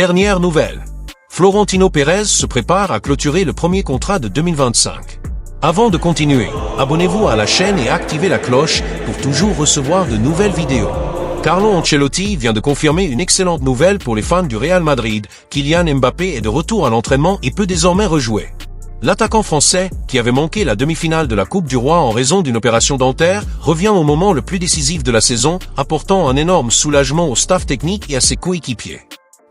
Dernière nouvelle. Florentino Pérez se prépare à clôturer le premier contrat de 2025. Avant de continuer, abonnez-vous à la chaîne et activez la cloche pour toujours recevoir de nouvelles vidéos. Carlo Ancelotti vient de confirmer une excellente nouvelle pour les fans du Real Madrid. Kylian Mbappé est de retour à l'entraînement et peut désormais rejouer. L'attaquant français, qui avait manqué la demi-finale de la Coupe du Roi en raison d'une opération dentaire, revient au moment le plus décisif de la saison, apportant un énorme soulagement au staff technique et à ses coéquipiers.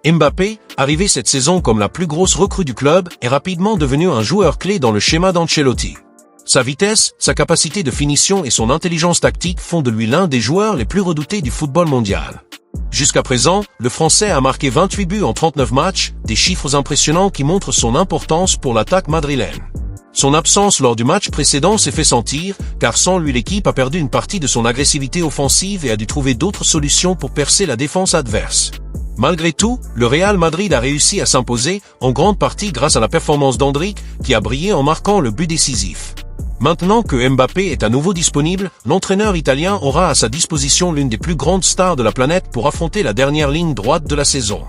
Mbappé, arrivé cette saison comme la plus grosse recrue du club, est rapidement devenu un joueur clé dans le schéma d'Ancelotti. Sa vitesse, sa capacité de finition et son intelligence tactique font de lui l'un des joueurs les plus redoutés du football mondial. Jusqu'à présent, le Français a marqué 28 buts en 39 matchs, des chiffres impressionnants qui montrent son importance pour l'attaque madrilène. Son absence lors du match précédent s'est fait sentir, car sans lui l'équipe a perdu une partie de son agressivité offensive et a dû trouver d'autres solutions pour percer la défense adverse. Malgré tout, le Real Madrid a réussi à s'imposer, en grande partie grâce à la performance d'Endrick, qui a brillé en marquant le but décisif. Maintenant que Mbappé est à nouveau disponible, l'entraîneur italien aura à sa disposition l'une des plus grandes stars de la planète pour affronter la dernière ligne droite de la saison.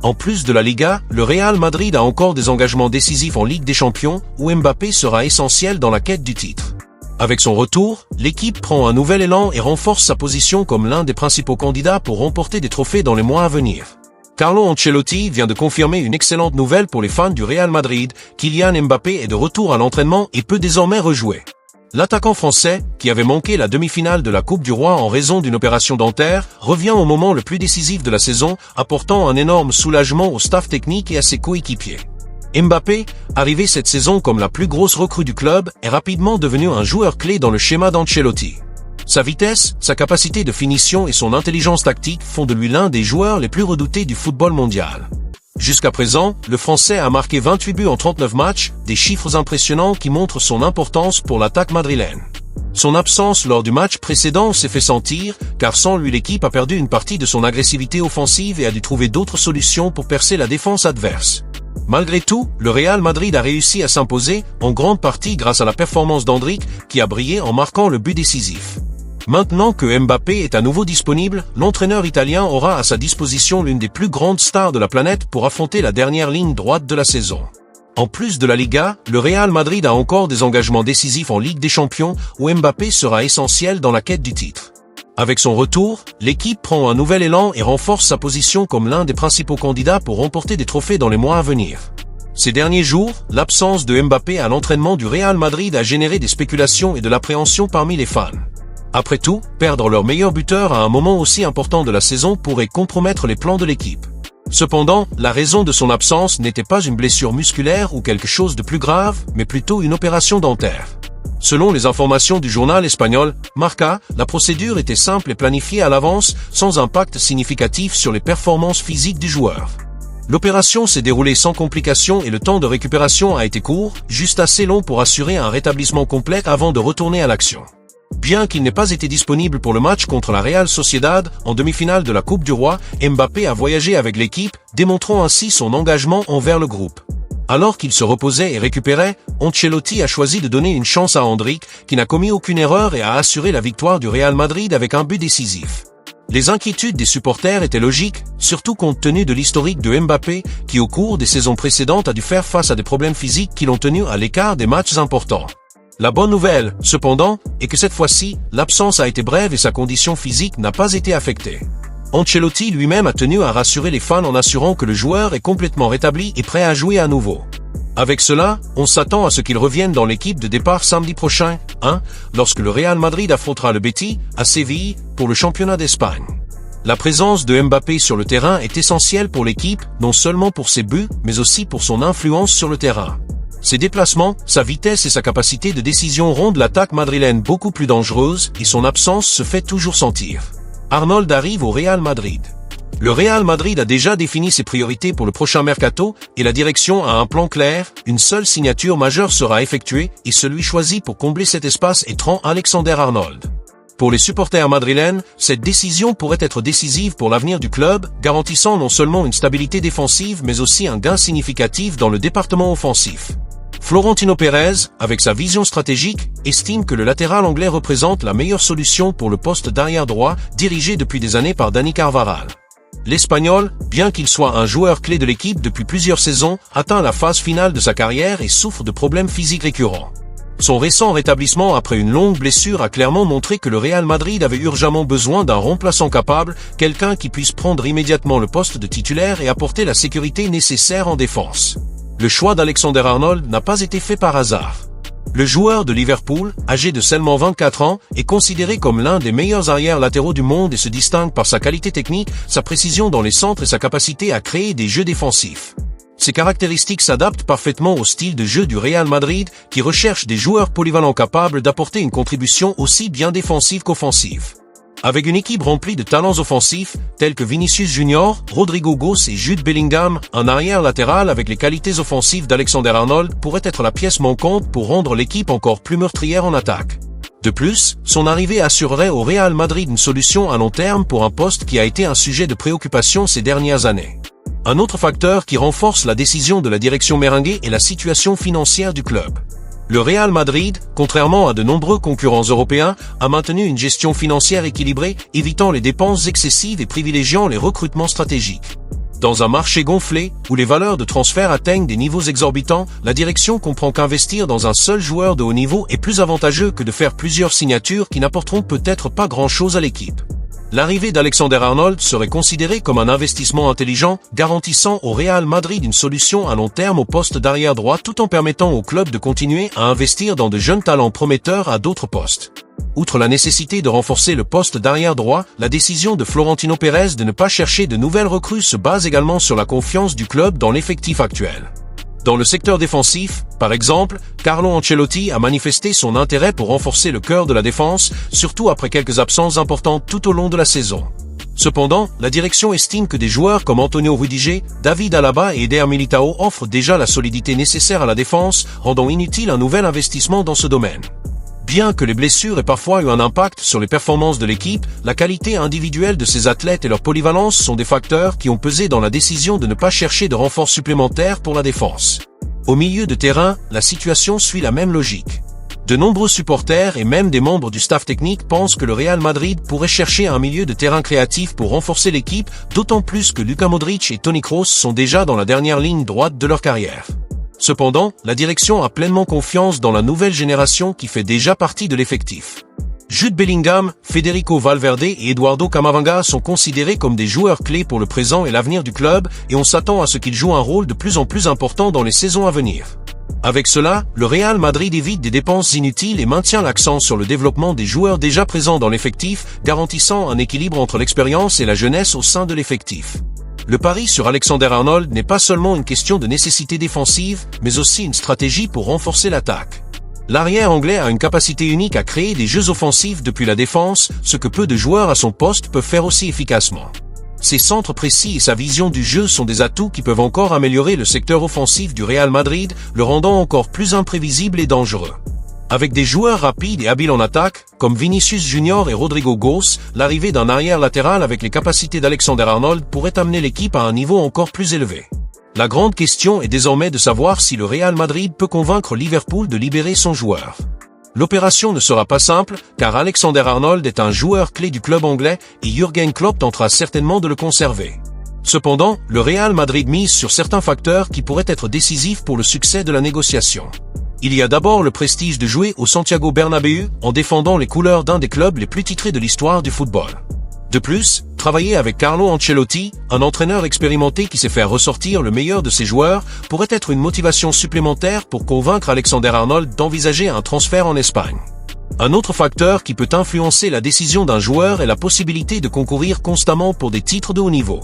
En plus de la Liga, le Real Madrid a encore des engagements décisifs en Ligue des Champions, où Mbappé sera essentiel dans la quête du titre. Avec son retour, l'équipe prend un nouvel élan et renforce sa position comme l'un des principaux candidats pour remporter des trophées dans les mois à venir. Carlo Ancelotti vient de confirmer une excellente nouvelle pour les fans du Real Madrid. Kylian Mbappé est de retour à l'entraînement et peut désormais rejouer. L'attaquant français, qui avait manqué la demi-finale de la Coupe du Roi en raison d'une opération dentaire, revient au moment le plus décisif de la saison, apportant un énorme soulagement au staff technique et à ses coéquipiers. Mbappé, arrivé cette saison comme la plus grosse recrue du club, est rapidement devenu un joueur clé dans le schéma d'Ancelotti. Sa vitesse, sa capacité de finition et son intelligence tactique font de lui l'un des joueurs les plus redoutés du football mondial. Jusqu'à présent, le Français a marqué 28 buts en 39 matchs, des chiffres impressionnants qui montrent son importance pour l'attaque madrilène. Son absence lors du match précédent s'est fait sentir, car sans lui l'équipe a perdu une partie de son agressivité offensive et a dû trouver d'autres solutions pour percer la défense adverse. Malgré tout, le Real Madrid a réussi à s'imposer, en grande partie grâce à la performance d'Endrick, qui a brillé en marquant le but décisif. Maintenant que Mbappé est à nouveau disponible, l'entraîneur italien aura à sa disposition l'une des plus grandes stars de la planète pour affronter la dernière ligne droite de la saison. En plus de la Liga, le Real Madrid a encore des engagements décisifs en Ligue des Champions, où Mbappé sera essentiel dans la quête du titre. Avec son retour, l'équipe prend un nouvel élan et renforce sa position comme l'un des principaux candidats pour remporter des trophées dans les mois à venir. Ces derniers jours, l'absence de Mbappé à l'entraînement du Real Madrid a généré des spéculations et de l'appréhension parmi les fans. Après tout, perdre leur meilleur buteur à un moment aussi important de la saison pourrait compromettre les plans de l'équipe. Cependant, la raison de son absence n'était pas une blessure musculaire ou quelque chose de plus grave, mais plutôt une opération dentaire. Selon les informations du journal espagnol Marca, la procédure était simple et planifiée à l'avance, sans impact significatif sur les performances physiques du joueur. L'opération s'est déroulée sans complications et le temps de récupération a été court, juste assez long pour assurer un rétablissement complet avant de retourner à l'action. Bien qu'il n'ait pas été disponible pour le match contre la Real Sociedad en demi-finale de la Coupe du Roi, Mbappé a voyagé avec l'équipe, démontrant ainsi son engagement envers le groupe. Alors qu'il se reposait et récupérait, Ancelotti a choisi de donner une chance à Endrick, qui n'a commis aucune erreur et a assuré la victoire du Real Madrid avec un but décisif. Les inquiétudes des supporters étaient logiques, surtout compte tenu de l'historique de Mbappé, qui au cours des saisons précédentes a dû faire face à des problèmes physiques qui l'ont tenu à l'écart des matchs importants. La bonne nouvelle, cependant, est que cette fois-ci, l'absence a été brève et sa condition physique n'a pas été affectée. Ancelotti lui-même a tenu à rassurer les fans en assurant que le joueur est complètement rétabli et prêt à jouer à nouveau. Avec cela, on s'attend à ce qu'il revienne dans l'équipe de départ samedi prochain, lorsque le Real Madrid affrontera le Betis, à Séville, pour le championnat d'Espagne. La présence de Mbappé sur le terrain est essentielle pour l'équipe, non seulement pour ses buts, mais aussi pour son influence sur le terrain. Ses déplacements, sa vitesse et sa capacité de décision rendent l'attaque madrilène beaucoup plus dangereuse et son absence se fait toujours sentir. Arnold arrive au Real Madrid. Le Real Madrid a déjà défini ses priorités pour le prochain mercato et la direction a un plan clair. Une seule signature majeure sera effectuée et celui choisi pour combler cet espace est Trent Alexander-Arnold. Pour les supporters madrilènes, cette décision pourrait être décisive pour l'avenir du club, garantissant non seulement une stabilité défensive mais aussi un gain significatif dans le département offensif. Florentino Pérez, avec sa vision stratégique, estime que le latéral anglais représente la meilleure solution pour le poste d'arrière droit, dirigé depuis des années par Dani Carvajal. L'Espagnol, bien qu'il soit un joueur clé de l'équipe depuis plusieurs saisons, atteint la phase finale de sa carrière et souffre de problèmes physiques récurrents. Son récent rétablissement après une longue blessure a clairement montré que le Real Madrid avait urgemment besoin d'un remplaçant capable, quelqu'un qui puisse prendre immédiatement le poste de titulaire et apporter la sécurité nécessaire en défense. Le choix d'Alexander-Arnold n'a pas été fait par hasard. Le joueur de Liverpool, âgé de seulement 24 ans, est considéré comme l'un des meilleurs arrières latéraux du monde et se distingue par sa qualité technique, sa précision dans les centres et sa capacité à créer des jeux défensifs. Ces caractéristiques s'adaptent parfaitement au style de jeu du Real Madrid, qui recherche des joueurs polyvalents capables d'apporter une contribution aussi bien défensive qu'offensive. Avec une équipe remplie de talents offensifs, tels que Vinicius Junior, Rodrigo Goes et Jude Bellingham, un arrière latéral avec les qualités offensives d'Alexander-Arnold pourrait être la pièce manquante pour rendre l'équipe encore plus meurtrière en attaque. De plus, son arrivée assurerait au Real Madrid une solution à long terme pour un poste qui a été un sujet de préoccupation ces dernières années. Un autre facteur qui renforce la décision de la direction merengue est la situation financière du club. Le Real Madrid, contrairement à de nombreux concurrents européens, a maintenu une gestion financière équilibrée, évitant les dépenses excessives et privilégiant les recrutements stratégiques. Dans un marché gonflé, où les valeurs de transfert atteignent des niveaux exorbitants, la direction comprend qu'investir dans un seul joueur de haut niveau est plus avantageux que de faire plusieurs signatures qui n'apporteront peut-être pas grand-chose à l'équipe. L'arrivée d'Alexander-Arnold serait considérée comme un investissement intelligent, garantissant au Real Madrid une solution à long terme au poste d'arrière droit tout en permettant au club de continuer à investir dans de jeunes talents prometteurs à d'autres postes. Outre la nécessité de renforcer le poste d'arrière droit, la décision de Florentino Pérez de ne pas chercher de nouvelles recrues se base également sur la confiance du club dans l'effectif actuel. Dans le secteur défensif, par exemple, Carlo Ancelotti a manifesté son intérêt pour renforcer le cœur de la défense, surtout après quelques absences importantes tout au long de la saison. Cependant, la direction estime que des joueurs comme Antonio Rudiger, David Alaba et Eder Militao offrent déjà la solidité nécessaire à la défense, rendant inutile un nouvel investissement dans ce domaine. Bien que les blessures aient parfois eu un impact sur les performances de l'équipe, la qualité individuelle de ces athlètes et leur polyvalence sont des facteurs qui ont pesé dans la décision de ne pas chercher de renforts supplémentaires pour la défense. Au milieu de terrain, la situation suit la même logique. De nombreux supporters et même des membres du staff technique pensent que le Real Madrid pourrait chercher un milieu de terrain créatif pour renforcer l'équipe, d'autant plus que Luka Modric et Toni Kroos sont déjà dans la dernière ligne droite de leur carrière. Cependant, la direction a pleinement confiance dans la nouvelle génération qui fait déjà partie de l'effectif. Jude Bellingham, Federico Valverde et Eduardo Camavinga sont considérés comme des joueurs clés pour le présent et l'avenir du club et on s'attend à ce qu'ils jouent un rôle de plus en plus important dans les saisons à venir. Avec cela, le Real Madrid évite des dépenses inutiles et maintient l'accent sur le développement des joueurs déjà présents dans l'effectif, garantissant un équilibre entre l'expérience et la jeunesse au sein de l'effectif. Le pari sur Alexander-Arnold n'est pas seulement une question de nécessité défensive, mais aussi une stratégie pour renforcer l'attaque. L'arrière anglais a une capacité unique à créer des jeux offensifs depuis la défense, ce que peu de joueurs à son poste peuvent faire aussi efficacement. Ses centres précis et sa vision du jeu sont des atouts qui peuvent encore améliorer le secteur offensif du Real Madrid, le rendant encore plus imprévisible et dangereux. Avec des joueurs rapides et habiles en attaque, comme Vinicius Junior et Rodrigo Goes, l'arrivée d'un arrière latéral avec les capacités d'Alexander-Arnold pourrait amener l'équipe à un niveau encore plus élevé. La grande question est désormais de savoir si le Real Madrid peut convaincre Liverpool de libérer son joueur. L'opération ne sera pas simple, car Alexander-Arnold est un joueur clé du club anglais et Jürgen Klopp tentera certainement de le conserver. Cependant, le Real Madrid mise sur certains facteurs qui pourraient être décisifs pour le succès de la négociation. Il y a d'abord le prestige de jouer au Santiago Bernabéu en défendant les couleurs d'un des clubs les plus titrés de l'histoire du football. De plus, travailler avec Carlo Ancelotti, un entraîneur expérimenté qui sait faire ressortir le meilleur de ses joueurs, pourrait être une motivation supplémentaire pour convaincre Alexander-Arnold d'envisager un transfert en Espagne. Un autre facteur qui peut influencer la décision d'un joueur est la possibilité de concourir constamment pour des titres de haut niveau.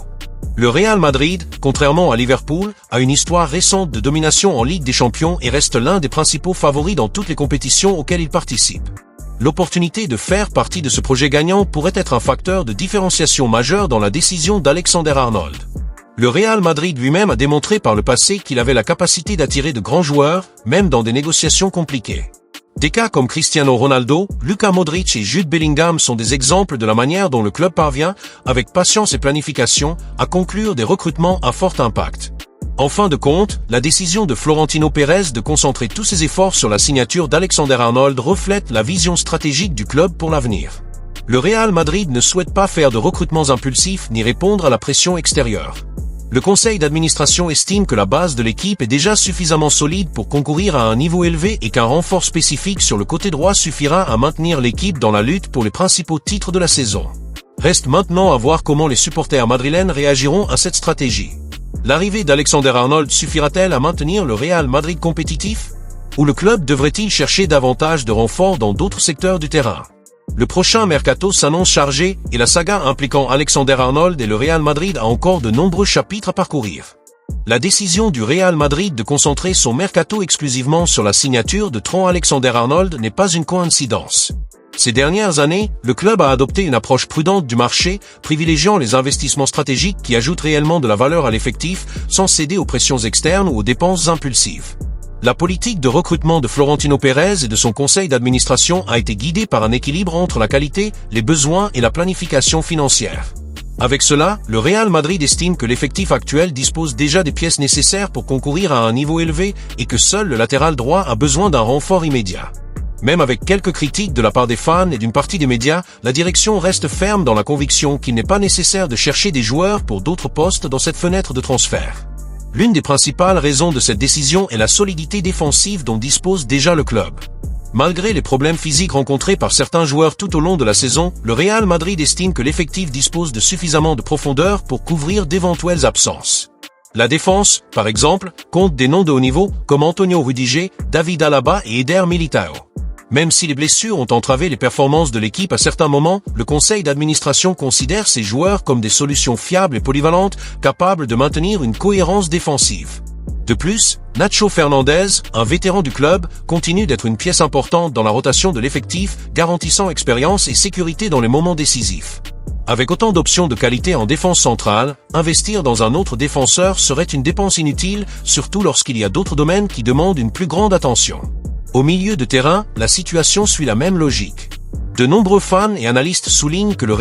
Le Real Madrid, contrairement à Liverpool, a une histoire récente de domination en Ligue des Champions et reste l'un des principaux favoris dans toutes les compétitions auxquelles il participe. L'opportunité de faire partie de ce projet gagnant pourrait être un facteur de différenciation majeur dans la décision d'Alexander-Arnold. Le Real Madrid lui-même a démontré par le passé qu'il avait la capacité d'attirer de grands joueurs, même dans des négociations compliquées. Des cas comme Cristiano Ronaldo, Luka Modric et Jude Bellingham sont des exemples de la manière dont le club parvient, avec patience et planification, à conclure des recrutements à fort impact. En fin de compte, la décision de Florentino Pérez de concentrer tous ses efforts sur la signature d'Alexander-Arnold reflète la vision stratégique du club pour l'avenir. Le Real Madrid ne souhaite pas faire de recrutements impulsifs ni répondre à la pression extérieure. Le conseil d'administration estime que la base de l'équipe est déjà suffisamment solide pour concourir à un niveau élevé et qu'un renfort spécifique sur le côté droit suffira à maintenir l'équipe dans la lutte pour les principaux titres de la saison. Reste maintenant à voir comment les supporters madrilènes réagiront à cette stratégie. L'arrivée d'Alexander-Arnold suffira-t-elle à maintenir le Real Madrid compétitif? Ou le club devrait-il chercher davantage de renforts dans d'autres secteurs du terrain? Le prochain mercato s'annonce chargé et la saga impliquant Alexander-Arnold et le Real Madrid a encore de nombreux chapitres à parcourir. La décision du Real Madrid de concentrer son mercato exclusivement sur la signature de Trent Alexander-Arnold n'est pas une coïncidence. Ces dernières années, le club a adopté une approche prudente du marché, privilégiant les investissements stratégiques qui ajoutent réellement de la valeur à l'effectif sans céder aux pressions externes ou aux dépenses impulsives. La politique de recrutement de Florentino Pérez et de son conseil d'administration a été guidée par un équilibre entre la qualité, les besoins et la planification financière. Avec cela, le Real Madrid estime que l'effectif actuel dispose déjà des pièces nécessaires pour concourir à un niveau élevé et que seul le latéral droit a besoin d'un renfort immédiat. Même avec quelques critiques de la part des fans et d'une partie des médias, la direction reste ferme dans la conviction qu'il n'est pas nécessaire de chercher des joueurs pour d'autres postes dans cette fenêtre de transfert. L'une des principales raisons de cette décision est la solidité défensive dont dispose déjà le club. Malgré les problèmes physiques rencontrés par certains joueurs tout au long de la saison, le Real Madrid estime que l'effectif dispose de suffisamment de profondeur pour couvrir d'éventuelles absences. La défense, par exemple, compte des noms de haut niveau comme Antonio Rudiger, David Alaba et Eder Militao. Même si les blessures ont entravé les performances de l'équipe à certains moments, le conseil d'administration considère ces joueurs comme des solutions fiables et polyvalentes, capables de maintenir une cohérence défensive. De plus, Nacho Fernandez, un vétéran du club, continue d'être une pièce importante dans la rotation de l'effectif, garantissant expérience et sécurité dans les moments décisifs. Avec autant d'options de qualité en défense centrale, investir dans un autre défenseur serait une dépense inutile, surtout lorsqu'il y a d'autres domaines qui demandent une plus grande attention. Au milieu de terrain, la situation suit la même logique. De nombreux fans et analystes soulignent que le Real